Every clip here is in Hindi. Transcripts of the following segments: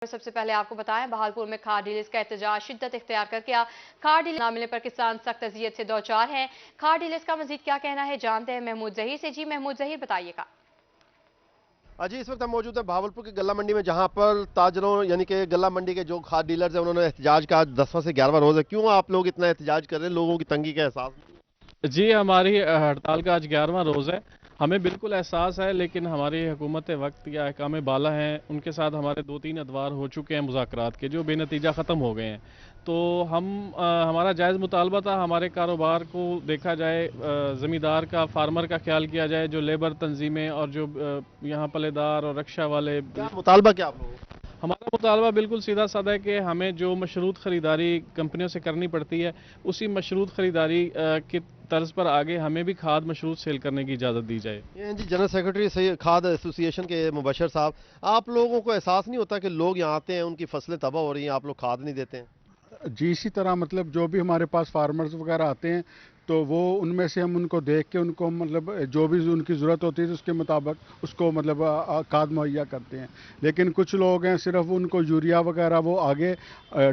सबसे पहले आपको बताएं, बहालपुर में खाद डीलर्स का एहतजाज शिद्दत इख्तियार कर गया। खाद डीलर ना मिलने पर किसान सख्त अजियत से दो चार हैं। खाद डीलर्स का मजीद क्या कहना है, जानते हैं महमूद जहीर से। जी महमूद जहीर, बताइएगा। जी, इस वक्त हम मौजूद है भावलपुर की गल्ला मंडी में, जहां पर ताजरों यानी कि गल्ला मंडी के जो खाद डीलर्स हैं उन्होंने एहतजाज का 10वां से 11वां रोज है। क्यों आप लोग इतना एहतजाज कर रहे हैं? लोगों की तंगी का एहसास? जी, हमारी हड़ताल का आज 11वां रोज़ है। हमें बिल्कुल एहसास है, लेकिन हमारी हुकूमत वक्त या अहकाम बाला हैं, उनके साथ हमारे 2-3 अदवार हो चुके हैं मुज़ाकरात के, जो बेनतीजा ख़त्म हो गए हैं। तो हमारा जायज़ मुतालबा था, हमारे कारोबार को देखा जाए, ज़मींदार का, फार्मर का ख्याल किया जाए, जो लेबर तंजीमें और जो यहाँ पल्लेदार और रक्षा वाले। क्या मुतालबा क्या आप लोगों को? हमारा मुतालबा बिल्कुल सीधा साधा है कि हमें जो मशरूत ख़रीदारी कंपनियों से करनी पड़ती है, उसी मशरूत ख़रीदारी की तर्ज पर आगे हमें भी खाद मशरूत सेल करने की इजाज़त दी जाए। ये जी जनरल सेक्रेटरी सही खाद एसोसिएशन के मुबशर साहब, आप लोगों को एहसास नहीं होता कि लोग यहाँ आते हैं, उनकी फसलें तबाह हो रही हैं, आप लोग खाद नहीं देते हैं? जी, इसी तरह मतलब जो भी हमारे पास फार्मर्स वगैरह आते हैं, तो वो उनमें से हम उनको देख के उनको मतलब जो भी उनकी ज़रूरत होती है उसके मुताबिक उसको मतलब खाद मुहैया करते हैं। लेकिन कुछ लोग हैं सिर्फ उनको यूरिया वगैरह वो आगे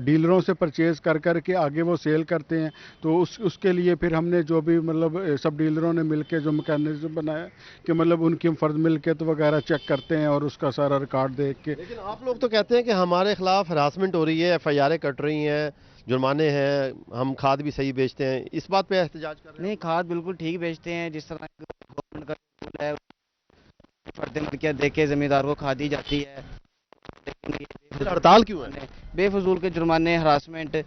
डीलरों से परचेज़ कर कर के आगे वो सेल करते हैं। तो उसके लिए फिर हमने जो भी मतलब सब डीलरों ने मिल के जो मैकेनिज्म बनाया कि मतलब उनकी हम फ़र्द मिलकियत वगैरह चेक करते हैं और उसका सारा रिकॉर्ड देख के। लेकिन आप लोग तो कहते हैं कि हमारे खिलाफ हरासमेंट हो रही है, एफआईआर कट रही हैं, जुर्माने हैं, हम खाद भी सही बेचते हैं, इस बात पे एहतजाज कर रहे हैं? नहीं, खाद बिल्कुल ठीक बेचते हैं। जिस तरह गवर्नमेंट का रूल है, फर्द मिल्कियत दे के ज़मींदार को खाद दी जाती है। लेकिन ये फिर हड़ताल क्यों है? बेफजूल के जुर्माने, हरासमेंट,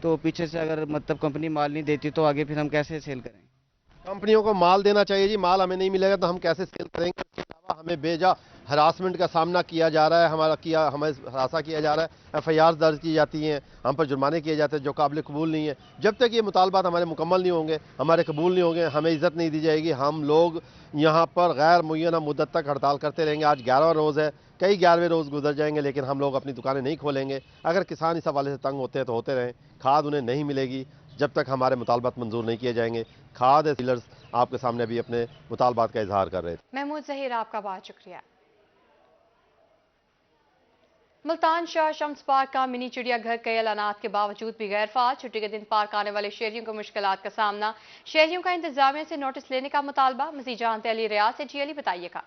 तो पीछे से अगर मतलब कंपनी माल नहीं देती तो आगे फिर हम कैसे सेल करें? कंपनियों को माल देना चाहिए जी, माल हमें नहीं मिलेगा तो हम कैसे सेल करेंगे? इसके अलावा हमें बेजा हरासमेंट का सामना किया जा रहा है, हमें हरासा किया जा रहा है, एफआईआर दर्ज की जाती हैं, हम पर जुर्माने किए जाते हैं जो काबिल कबूल नहीं है। जब तक ये मुतालबात हमारे मुकम्मल नहीं होंगे, हमारे कबूल नहीं होंगे, हमें इज़्ज़त नहीं दी जाएगी। हम लोग यहाँ पर गैर मुय्यना मुद्दत तक हड़ताल करते रहेंगे। आज 11वां रोज़ है, कई 11वें रोज़ गुजर जाएंगे, लेकिन हम लोग अपनी दुकानें नहीं खोलेंगे। अगर किसान इस हवाले से तंग होते हैं तो होते रहें, खाद उन्हें नहीं मिलेगी जब तक हमारे मुतालबात मंजूर नहीं किए जाएंगे। खाद डीलर्स आपके सामने भी अपने मुतालबात का इजहार कर रहे थे। महमूद जहीर, आपका बहुत शुक्रिया। मुल्तान शाह शम्स पार्क का मिनी चिड़ियाघर कई ऐलानात के बावजूद भी गैर फाल। छुट्टी के दिन पार्क आने वाले शहरियों को मुश्किलात का सामना। शहरियों का इंतजामिया से नोटिस लेने का मुतालबा। मजीद जानते अली रियाज से। जी अली, बताइएगा।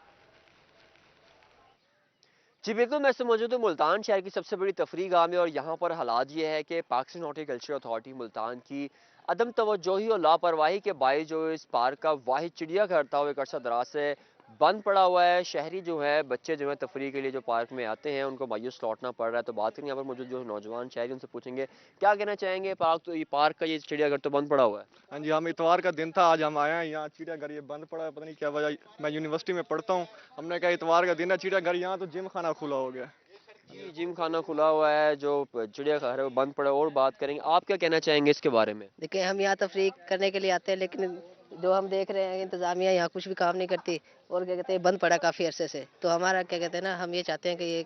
जी बिल्कुल, मैं इस समय मौजूद हूँ मुल्तान शहर की सबसे बड़ी तफरीह गाह में, और यहाँ पर हालात ये है कि पाकिस्तान हॉर्टिकल्चर अथॉरिटी मुल्तान की अदम तवज्जोही और लापरवाही के बायस जो इस पार्क का वाहिद चिड़ियाघर था वो एक अरसा दराज से बंद पड़ा हुआ है। शहरी जो है, बच्चे जो है तफरीह के लिए जो पार्क में आते हैं, उनको मायूस लौटना पड़ रहा है। तो बात करें यहाँ पर मौजूद जो नौजवान शहरी, उनसे पूछेंगे क्या कहना चाहेंगे। पार्क का ये चिड़ियाघर तो बंद पड़ा हुआ है। हाँ जी, हम इतवार का दिन था, आज हम आए हैं यहाँ। चिड़ियाघर ये बंद पड़ा है, पता नहीं क्या वजह। मैं यूनिवर्सिटी में पढ़ता हूँ, हमने कहा इतवार का दिन है चिड़ियाघर, यहाँ तो जिम खाना खुला हो गया। जी, जिम खाना खुला हुआ है, जो चिड़ियाघर है वो बंद पड़ा है। और बात करेंगे, आप क्या कहना चाहेंगे इसके बारे में? देखिए, हम यहाँ तफरीक करने के लिए आते हैं, लेकिन जो हम देख रहे हैं इंतजामिया यहाँ कुछ भी काम नहीं करती और क्या कहते हैं बंद पड़ा काफ़ी अरसे से। तो हमारा क्या कहते हैं ना, हम ये चाहते हैं कि ये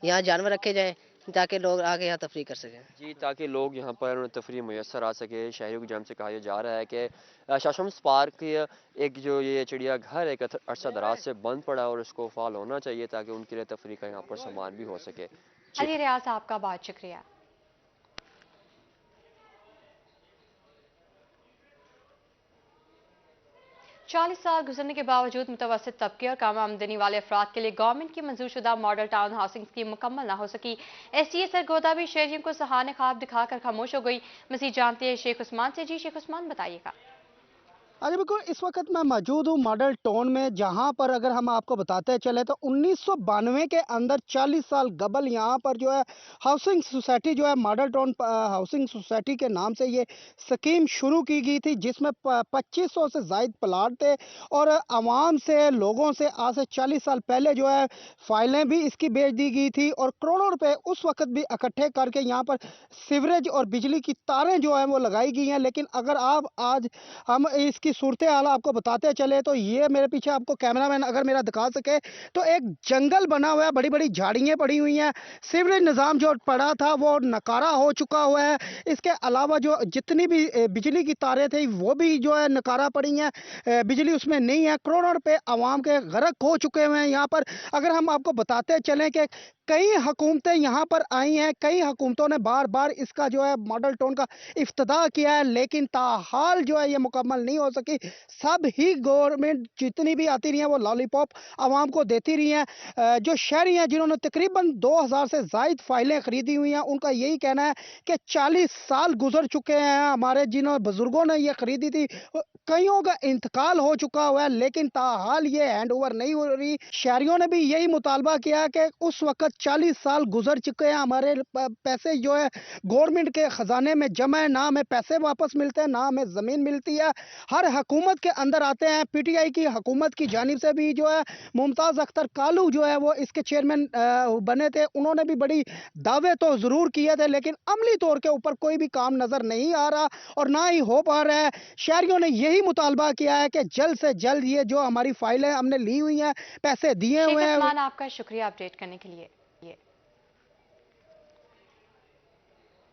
यहाँ जानवर रखे जाएं ताकि लोग आके यहाँ तफरीक कर सकें। जी, ताकि लोग यहाँ पर उन्हें तफरीह मैसर आ सके। शहरियों की जानिब से कहा यह जा रहा है कि शाह शम्स पार्क एक जो ये चिड़ियाघर एक अरसा दराज से बंद पड़ा है और इसको फाल होना चाहिए ताकि उनके लिए तफरीह का यहाँ पर सामान भी हो सके। अली रियाज, आपका बहुत शुक्रिया। 40 साल गुजरने के बावजूद मुतवस्सित तबके और कम आमदनी वाले अफराद के लिए गवर्नमेंट की मंजूरशुदा मॉडल टाउन हाउसिंग स्कीम मुकम्मल न हो सकी। SDA सरगोदा भी शहरियों को सहाने ख्वाब दिखाकर खामोश हो गई। मजीद जानते हैं शेख उस्मान से। जी शेख उस्मान, बताइएगा। अरे बिल्कुल, इस वक्त मैं मौजूद हूँ मॉडल टाउन में, जहाँ पर अगर हम आपको बताते चले तो 1992 के अंदर 40 साल कबल यहाँ पर जो है हाउसिंग सोसाइटी जो है मॉडल टाउन हाउसिंग सोसाइटी के नाम से ये स्कीम शुरू की गई थी, जिसमें 2500 से ज़ायद प्लाट थे और आवाम से, लोगों से आज से 40 साल पहले जो है फाइलें भी इसकी बेच दी गई थी और करोड़ों रुपए उस वक्त भी इकट्ठे करके यहाँ पर सीवरेज और बिजली की तारें जो है वो लगाई गई हैं। लेकिन अगर आप आज हम इसकी सूरत हाल आपको बताते चले तो ये मेरे पीछे आपको कैमरामैन अगर मेरा दिखा सके तो एक जंगल बना हुआ है, बड़ी बड़ी झाड़ियाँ पड़ी हुई हैं, सीवरेज निज़ाम जो पड़ा था वो नकारा हो चुका हुआ है। इसके अलावा जो जितनी भी बिजली की तारें थी वो भी जो है नकारा पड़ी हैं, बिजली उसमें नहीं है। करोड़ों रुपए आवाम के गर्क हो चुके हुए हैं यहाँ पर। अगर हम आपको बताते चलें कि कई हुकूमतें यहाँ पर आई हैं, कई हुकूमतों ने बार बार इसका जो है मॉडल टाउन का इफ्तिताह किया है, लेकिन ताहाल जो है ये मुकम्मल नहीं हो सकी। सब ही गवर्नमेंट जितनी भी आती रही है वो लॉलीपॉप आवाम को देती रही हैं। जो शहरी हैं जिन्होंने तकरीबन 2000 से जायद फाइलें खरीदी हुई हैं, उनका यही कहना है कि 40 साल गुजर चुके हैं हमारे, जिन्होंने बुजुर्गों ने ये खरीदी थी, कईयों का इंतकाल हो चुका हुआ है, लेकिन ताहाल ये हैंड ओवर नहीं हो रही। शहरियों ने भी यही मुतालबा किया कि उस वक्त 40 साल गुजर चुके हैं, हमारे पैसे जो है गवर्नमेंट के खजाने में जमा है, ना हमें पैसे वापस मिलते हैं, ना हमें जमीन मिलती है। हर हुकूमत के अंदर आते हैं, पीटीआई की हुकूमत की जानिब से भी जो है मुमताज अख्तर कालू जो है वो इसके चेयरमैन बने थे, उन्होंने भी बड़ी दावे तो जरूर किए थे, लेकिन अमली तौर के ऊपर कोई भी काम नजर नहीं आ रहा और ना ही हो पा रहा है। शहरियों ने यही मुतालबा किया है कि जल्द से जल्द ये जो हमारी फाइलें हमने ली हुई हैं, पैसे दिए हुए हैं। आपका शुक्रिया अपडेट करने के लिए।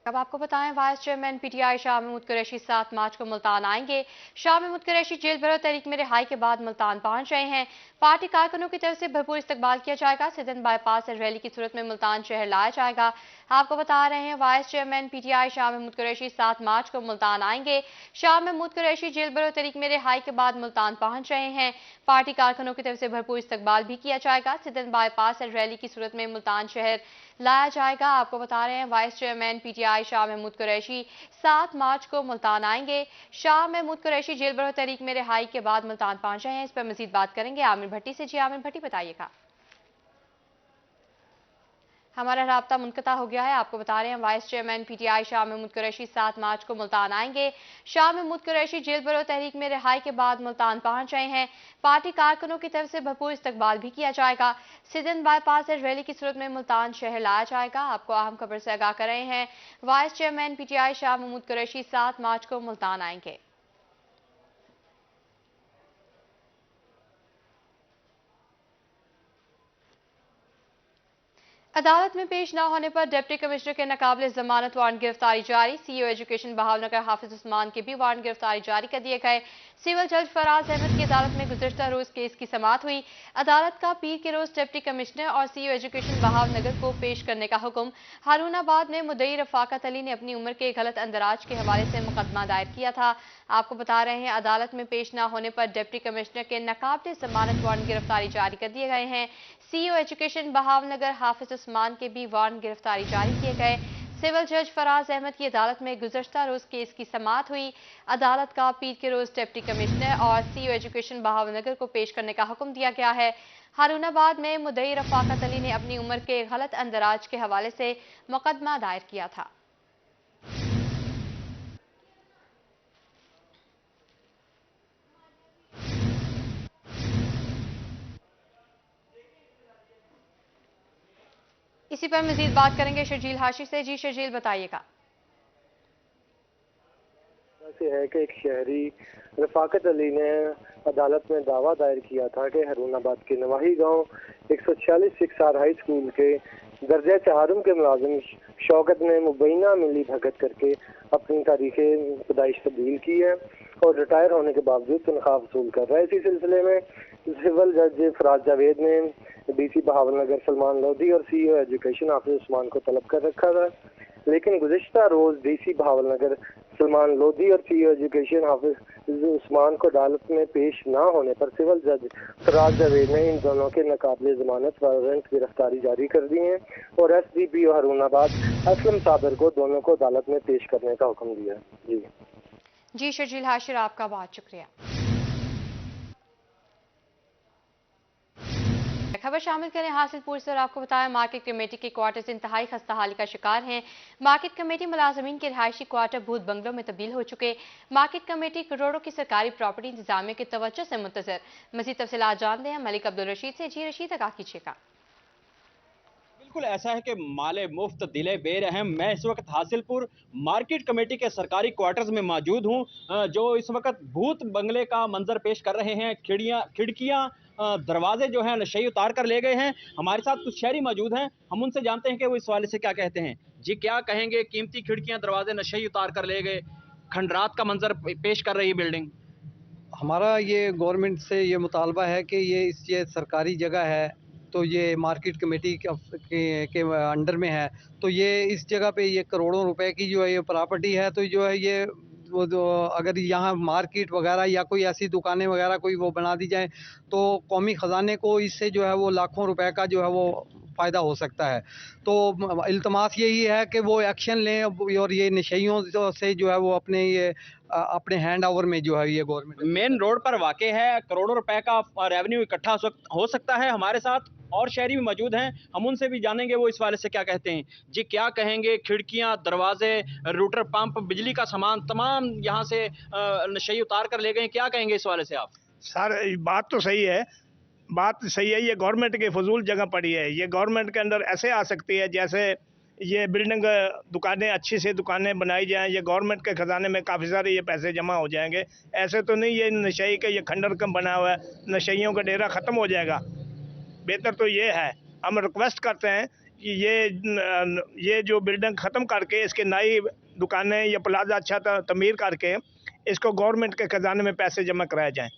अब आपको बताएं, vice chairman PTI Shah Mahmood Qureshi 7 मार्च को मुल्तान आएंगे। शाह महमूद कुरैशी जेल भरो तहरीक में रिहाई के बाद मुल्तान पहुंच रहे हैं। पार्टी कारकुनों की तरफ से भरपूर इस्तकबाल किया जाएगा। सिंध बाईपास से रैली की सूरत में मुल्तान शहर लाया जाएगा। आपको बता रहे हैं, vice chairman PTI Shah Mahmood Qureshi 7 मार्च को मुल्तान आएंगे। शाह महमूद कुरैशी जेल भरो तहरीक में रिहाई के बाद मुल्तान पहुंच रहे हैं। पार्टी कारकुनों की तरफ से भरपूर इस्तकबाल भी किया जाएगा। सिंध बाईपास से रैली की सूरत में मुल्तान शहर लाया जाएगा। आपको बता रहे हैं, vice chairman PTI Shah Mahmood Qureshi 7 मार्च को मुल्तान आएंगे। शाह महमूद कुरैशी जेल भरो तहरीक में रिहाई के बाद मुल्तान पहुंचे हैं। इस पर मजीद बात करेंगे आमिर भट्टी से। जी आमिर भट्टी, बताइएगा। हमारा राब्ता मुनक़ता हो गया है। आपको बता रहे हैं, vice chairman PTI Shah Mahmood Qureshi 7 मार्च को मुल्तान आएंगे। शाह महमूद कुरैशी जेल भरो तहरीक में रिहाई के बाद मुल्तान पहुंच रहे हैं। पार्टी कारकुनों की तरफ से भरपूर इस्तकबाल भी किया जाएगा। सिंध बाईपास से रैली की सूरत में मुल्तान शहर लाया जाएगा। आपको अहम खबर से आगाह कर रहे हैं, vice chairman PTI Shah Mahmood Qureshi 7 मार्च को मुल्तान आएंगे। अदालत में पेश न होने पर डिप्टी कमिश्नर के नाकाबिले जमानत वारंट गिरफ्तारी जारी। सीईओ एजुकेशन बहावलनगर हाफिज उस्मान के भी वारंट गिरफ्तारी जारी कर दिए गए। सिविल जज फराज अहमद की अदालत में गुज़श्ता रोज केस की समाअत हुई। अदालत का पीर के रोज डिप्टी कमिश्नर और सीईओ एजुकेशन बहावलनगर को पेश करने का हुक्म। हारूनाबाद में मुद्दई रफाकत अली ने अपनी उम्र के गलत अंदराज के हवाले से मुकदमा दायर किया था। आपको बता रहे हैं, अदालत में पेश न होने पर डिप्टी कमिश्नर के नाकाबिले जमानत वारंट गिरफ्तारी जारी कर दिए गए हैं। सीईओ एजुकेशन बहावलनगर हाफिज उस्मान के भी वारंट गिरफ्तारी जारी किए गए। सिविल जज फराज अहमद की अदालत में गुज़श्ता रोज केस की समाअत हुई। अदालत का पीर के रोज डिप्टी कमिश्नर और सीईओ एजुकेशन बहावलनगर को पेश करने का हुक्म दिया गया है। हारूनाबाद में मुद्दई रफाकत अली ने अपनी उम्र के गलत अंदराज के हवाले से मुकदमा दायर किया था। इसी पर मजीद बात करेंगे शर्जील हाशी से। जी शर्जील, बताइएगा। है कि एक शहरी रफाकत अली ने अदालत में दावा दायर किया था कि हारूनाबाद के नवाही गांव 146 सिक्सार हाई स्कूल के दर्जा चहारुम के मुलाजिम शौकत ने मुबैना मिली भगत करके अपनी तारीख पैदाइश तब्दील की है और रिटायर होने के बावजूद तनख्वाह वसूल कर रहा है। इसी सिलसिले में सिविल जज फराज जावेद ने डीसी बहावलनगर सलमान लोधी और सीईओ एजुकेशन हाफिज उस्मान को तलब कर रखा था, लेकिन गुज़िश्ता रोज डीसी बहावलनगर सलमान लोधी और सीईओ एजुकेशन हाफिज उस्मान को अदालत में पेश न होने पर सिविल जज फराज जावेद ने इन दोनों के नाकाबिले जमानत वारंट गिरफ्तारी जारी कर दी है और एसडीपीओ हारूनाबाद असलम साबर को दोनों को अदालत में पेश करने का हुक्म दिया है। जी शर्जील हाशिर, आपका बहुत शुक्रिया। खबर शामिल करें हासिलपुर से और आपको बताया, मार्केट कमेटी के क्वार्टर्स इंतहाई खस्ता हाली का शिकार हैं। मार्केट कमेटी मुलाजमीन के रिहायशी क्वार्टर भूत बंगलों में तब्दील हो चुके। मार्केट कमेटी करोड़ों की सरकारी प्रॉपर्टी इंतजामिया की तवज्जो से मुंतजर। मज़ीद तफसीलात जानते हैं मलिक अब्दुल रशीद से। जी रशीद, आगाह कीजिएगा। बिल्कुल ऐसा है कि माले मुफ्त दिले बेरहम। मैं इस वक्त हासिलपुर मार्केट कमेटी के सरकारी क्वार्टर्स में मौजूद हूं, जो इस वक्त भूत बंगले का मंजर पेश कर रहे हैं। खिड़कियां दरवाजे जो हैं नशे उतार कर ले गए हैं। हमारे साथ कुछ शहरी मौजूद हैं, हम उनसे जानते हैं कि वो इस वाले से क्या कहते हैं। जी, क्या कहेंगे? कीमती खिड़कियां दरवाजे नशे उतार कर ले गए, खंडरात का मंजर पेश कर रही बिल्डिंग। हमारा ये गवर्नमेंट से ये मुतालबा है कि ये सरकारी जगह है तो ये मार्केट कमेटी के अंडर में है। तो ये इस जगह पे ये करोड़ों रुपए की जो है ये प्रॉपर्टी है, तो जो है ये वो जो अगर यहाँ मार्केट वगैरह या कोई ऐसी दुकानें वगैरह कोई वो बना दी जाए तो कौमी खजाने को इससे जो है वो लाखों रुपए का जो है वो फ़ायदा हो सकता है। तो इल्तमास यही है कि वो एक्शन लें और ये नशइयों से जो है वो अपने हैंड ओवर में जो है ये गवर्नमेंट मेन रोड पर वाक़ई है, करोड़ों रुपए का रेवेन्यू इकट्ठा हो सकता है। हमारे साथ और शहरी भी मौजूद हैं, हम उनसे भी जानेंगे वो इस वाले से क्या कहते हैं। जी क्या कहेंगे, खिड़कियां, दरवाजे, रूटर पंप, बिजली का सामान तमाम यहाँ से नशे उतार कर ले गए, क्या कहेंगे इस वाले से आप? सर बात तो सही है, बात सही है। ये गवर्नमेंट की फजूल जगह पड़ी है। ये गवर्नमेंट के अंदर ऐसे आ सकती है जैसे ये बिल्डिंग दुकानें अच्छी से दुकानें बनाई जाएं, ये गवर्नमेंट के खजाने में काफ़ी सारे ये पैसे जमा हो जाएंगे। ऐसे तो नहीं ये नशई का ये खंडर कम बना हुआ है, नशइयों का डेरा ख़त्म हो जाएगा। बेहतर तो ये है, हम रिक्वेस्ट करते हैं कि ये जो बिल्डिंग ख़त्म करके इसके नई दुकानें या प्लाजा अच्छा तमीर करके इसको गवर्नमेंट के खजाने में पैसे जमा कराए जाएँ।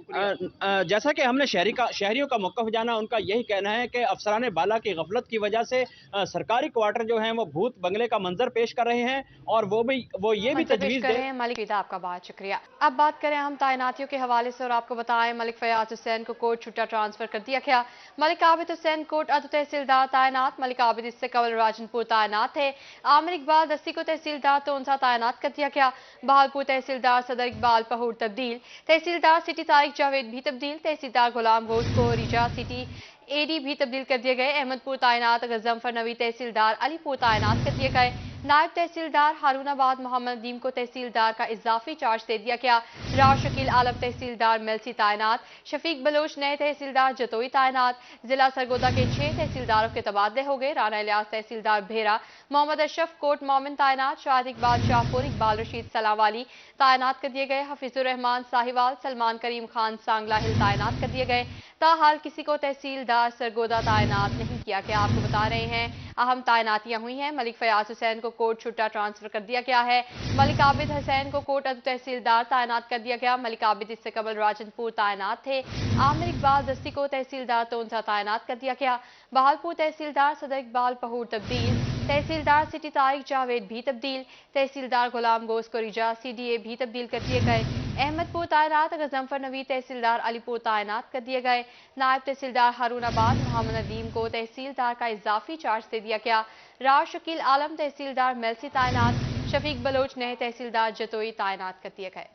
जैसा कि हमने शहरियों का मौक़िफ़ जाना, उनका यही कहना है कि अफसरान बाला की गफलत की वजह से सरकारी क्वार्टर जो हैं वो भूत बंगले का मंजर पेश कर रहे हैं और वो ये भी तजवीज़ दे रहे हैं। मलिक विदा, आपका बहुत शुक्रिया। अब बात करें हम तैनातियों के हवाले से और आपको बताएं मलिक फयाज हुसैन को कोर्ट छुट्टा ट्रांसफर कर दिया गया। मलिक आबिद हुसैन कोर्ट अदु तहसीलदार तैनात। मलिक आबिद इससे कबल राजनपुर तैनात थे। आमिर इकबाल दस्ती को तहसीलदार तोनसा तैनात कर दिया गया। बहालपुर तहसीलदार सदर इकबाल पहूर तब्दील। तहसीलदार सिटी तारिक जावेद भी तब्दील। तहसीलदार गुलाम घोष को रिजा सिटी एडी भी तब्दील कर दिए गए। अहमदपुर तैनात गजम्फर नवी तहसीलदार अलीपुर तैनात कर दिए गए। नायब तहसीलदार हारूनाबाद मोहम्मद नदीम को तहसीलदार का इजाफी चार्ज दे दिया गया। राव शकील आलम तहसीलदार मेलसी तैनात। शफीक बलोच नए तहसीलदार जतोई तैनात। जिला सरगोदा के 6 तहसीलदारों के तबादले हो गए। राना इलियास तहसीलदार भेरा। मोहम्मद अशरफ कोट मोमिन तैनात। शाहिद इकबाल शाहपुर इकबाल रशीद सलावाली तैनात कर दिए गए। हफीजुर रहमान साहिवाल सलमान करीम खान सांगला हिल तैनात कर दिए गए। ताहाल किसी को तहसीलदार सरगोदा तैनात नहीं किया गया। आपको बता रहे हैं अहम तैनातियां हुई हैं। मलिक फयाज हुसैन को कोर्ट छुट्टा ट्रांसफर कर दिया गया है। मलिक आबिद हुसैन को कोर्ट अदु तहसीलदार तैनात कर दिया गया। मलिक आबिद इससे कबल राजनपुर तैनात थे। आमिर इकबाल दस्ती को तहसीलदार तोनसा तैनात कर दिया गया। बहालपुर तहसीलदार सदर इकबाल पहूर तब्दील। तहसीलदार सिटी तारिक जावेद भी तब्दील। तहसीलदार गुलाम गोस को रिजा CDA भी तब्दील कर दिए गए। अहमदपुर तैनात गजम्फर नवी तहसीलदार अलीपुर तैनात कर दिए गए। नायब तहसीलदार हारूनाबाद मोहम्मद नदीम को तहसीलदार का इजाफी चार्ज दे दिया गया। राव शकील आलम तहसीलदार मेलसी तैनात। शफीक बलोच नए तहसीलदार जतोई तैनात कर दिए गए।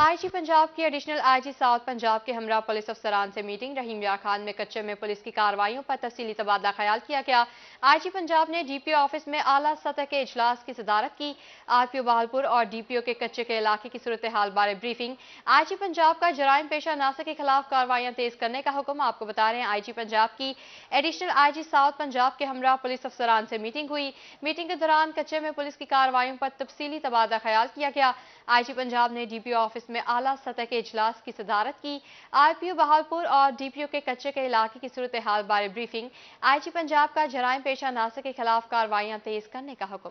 IG पंजाब की एडिशनल IG साउथ पंजाब के हमरा पुलिस अफसरान से मीटिंग। रहीम यार खान में कच्चे में पुलिस की कार्रवाइयों पर तफसीली तबादला ख्याल किया गया। IG पंजाब ने DPO ऑफिस में आला सतह के इजलास की सदारत की। RPO बहालपुर और DPO के कच्चे के इलाके की सूरत हाल बारे ब्रीफिंग। IG पंजाब का जराइम पेशा नासर के खिलाफ कार्रवाइयां तेज करने का हुक्म। आपको बता रहे हैं IG पंजाब की एडिशनल IG साउथ पंजाब के हमरा पुलिस अफसरान से मीटिंग हुई। मीटिंग के दौरान कच्चे में पुलिस की कार्रवाइयों पर तफसीली तबादला ख्याल किया गया। IG पंजाब ने DPO ऑफिस में आला सतह के इजलास की सदारत की। RPO बहालपुर और DPO के कच्चे के इलाके की सूरत हाल बारे ब्रीफिंग। IG पंजाब का जराइम पेशा नासर के खिलाफ कार्रवाइयां तेज करने का हुक्म।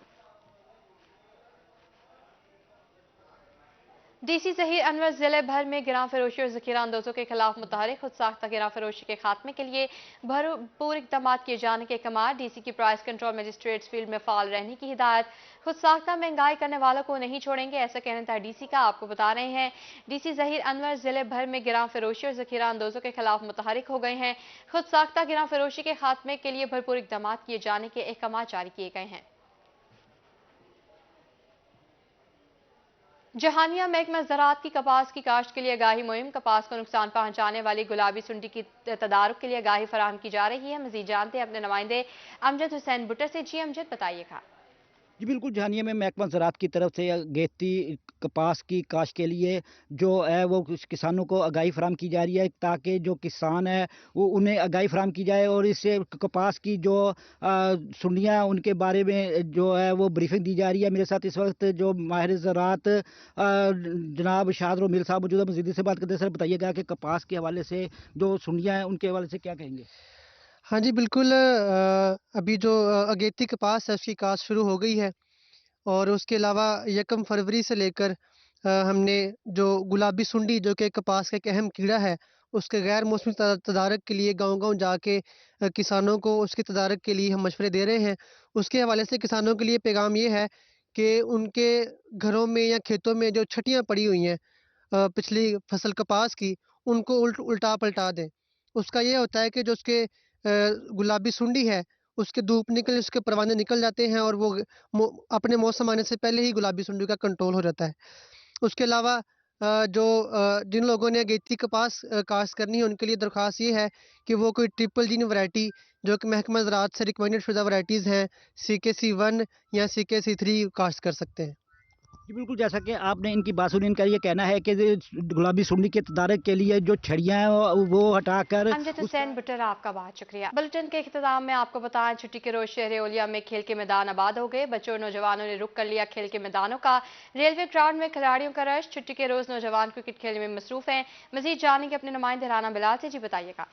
DC जहीर अनवर जिले भर में गिरां फरोशी और जखीरा अंदोजों के खिलाफ मुतहरिक खुद साख्ता गिरां फरोशी के खात्मे के लिए भरपूर इक़दाम किए जाने के कमाल। DC की प्राइस कंट्रोल मजिस्ट्रेट्स फील्ड में फाल रहने की हिदायत। खुद साख्ता महंगाई करने वालों को नहीं छोड़ेंगे, ऐसा कहना था DC का। आपको बता रहे हैं DC जहीर अनवर जिले भर में गिरां फरोशी और जखीरा अंदोजों के खिलाफ मुतहरिक हो गए हैं। खुद साख्ता गिरां फरोशी के खात्मे के लिए भरपूर इक़दाम किए जाने के अहकाम जारी किए गए हैं। जहानिया महकमा ज़राअत की कपास की काश्त के लिए आगाही मुहिम। कपास को नुकसान पहुंचाने वाली गुलाबी सुंडी की तदारुक के लिए आगाही फराहम की जा रही है। मजीद जानते हैं अपने नुमाइंदे अमजद हुसैन बुटर से। जी अमजद, बताइएगा। जी बिल्कुल, जहानिया में महकमा ज़राअत की तरफ से अगेती कपास की काश्त के लिए जो है वो किसानों को आगाही फराहम की जा रही है, ताकि जो किसान है वो उन्हें आगाही फराहम की जाए और इससे कपास की जो सुंडियाँ उनके बारे में जो है वो ब्रीफिंग दी जा रही है। मेरे साथ इस वक्त जो माहिर ज़राअत जनाब शाहद मिल साहब मौजूदा। मज़ीद से बात करते हैं। सर बताइएगा कि कपास के हवाले से जो सुंडियाँ हैं उनके हवाले से क्या कहेंगे? हाँ जी बिल्कुल, अभी जो अगेती कपास है उसकी काश्त शुरू हो गई है और उसके अलावा 1 फरवरी से लेकर हमने जो गुलाबी सुंडी जो कि कपास का एक अहम कीड़ा है, उसके गैर मौसमी तदारक के लिए गांव-गांव जाके किसानों को उसके तदारक के लिए हम मशवरे दे रहे हैं। उसके हवाले से किसानों के लिए पैगाम ये है कि उनके घरों में या खेतों में जो छटियाँ पड़ी हुई हैं पिछली फसल कपास की, उनको उल्टा-पलटा दें। उसका ये होता है कि जो उसके गुलाबी सुंडी है, उसके धूप निकल उसके परवाने निकल जाते हैं और वो अपने मौसम आने से पहले ही गुलाबी सुंडी का कंट्रोल हो जाता है। उसके अलावा जिन लोगों ने अगेती कपास काश्त करनी है, उनके लिए दरख्वास्त ये है कि वो कोई ट्रिपल जीन वैरायटी जो कि महकमा ज़राअत से रिकमेंडेड शुदा वैराइटीज़ हैं, CKC1 या CKC3 काश्त कर सकते हैं। जी बिल्कुल, जैसा कि आपने इनकी बात सुनी, इनका ये कहना है कि गुलाबी सुंडी के तदारक के लिए जो छड़ियाँ हैं वो हटाकर अमजद हुसैन बुटर, आपका बहुत शुक्रिया। बुलेटिन के इख्तिताम में आपको बताएं, छुट्टी के रोज शहर ओलिया में खेल के मैदान आबाद हो गए। बच्चों और नौजवानों ने रुख कर लिया खेल के मैदानों का। रेलवे ग्राउंड में खिलाड़ियों का रश। छुट्टी के रोज नौजवान क्रिकेट खेलने में मसरूफ हैं। मजीद जानेंगे अपने नुमाइंदे राना बिलाल से। जी बताइएगा।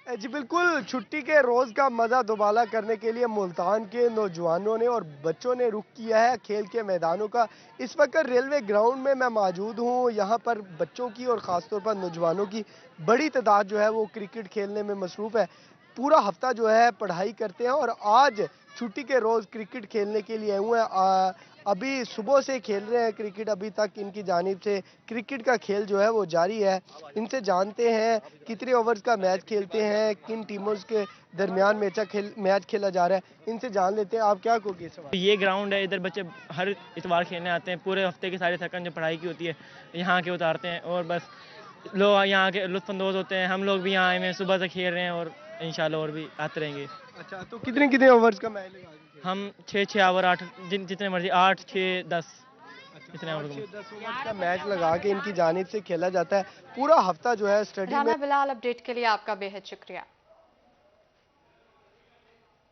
जी बिल्कुल, छुट्टी के रोज़ का मज़ा दुबाला करने के लिए मुल्तान के नौजवानों ने और बच्चों ने रुख किया है खेल के मैदानों का। इस वक्त रेलवे ग्राउंड में मैं मौजूद हूँ। यहाँ पर बच्चों की और ख़ासतौर पर नौजवानों की बड़ी तादाद जो है वो क्रिकेट खेलने में मसरूफ़ है। पूरा हफ्ता जो है पढ़ाई करते हैं और आज छुट्टी के रोज़ क्रिकेट खेलने के लिए आए हुए हैं। अभी सुबह से खेल रहे हैं क्रिकेट, अभी तक इनकी जानिब से क्रिकेट का खेल जो है वो जारी है। इनसे जानते हैं कितने ओवर्स का मैच खेलते हैं, किन टीमों के दरमियान मैच खेला जा रहा है। इनसे जान लेते हैं, आप क्या कहोगे इस सवाल? ये ग्राउंड है, इधर बच्चे हर इतवार खेलने आते हैं। पूरे हफ्ते की सारी थकन जो पढ़ाई की होती है यहाँ के उतारते हैं और बस लोग यहाँ के लुत्फानंदोज होते हैं। हम लोग भी यहाँ आए हुए हैं, सुबह से खेल रहे हैं और इंशाल्लाह और भी आते रहेंगे। अच्छा, तो कितने कितने ओवर्स का मैच लगा? हम 6-6 ओवर 8 जितने मर्जी 8, 6, 10 इतने ओवर 10 ओवर का मैच लगा के इनकी जानिब से खेला जाता है। पूरा हफ्ता जो है स्टडी राना बिलाल, अपडेट के लिए आपका बेहद शुक्रिया।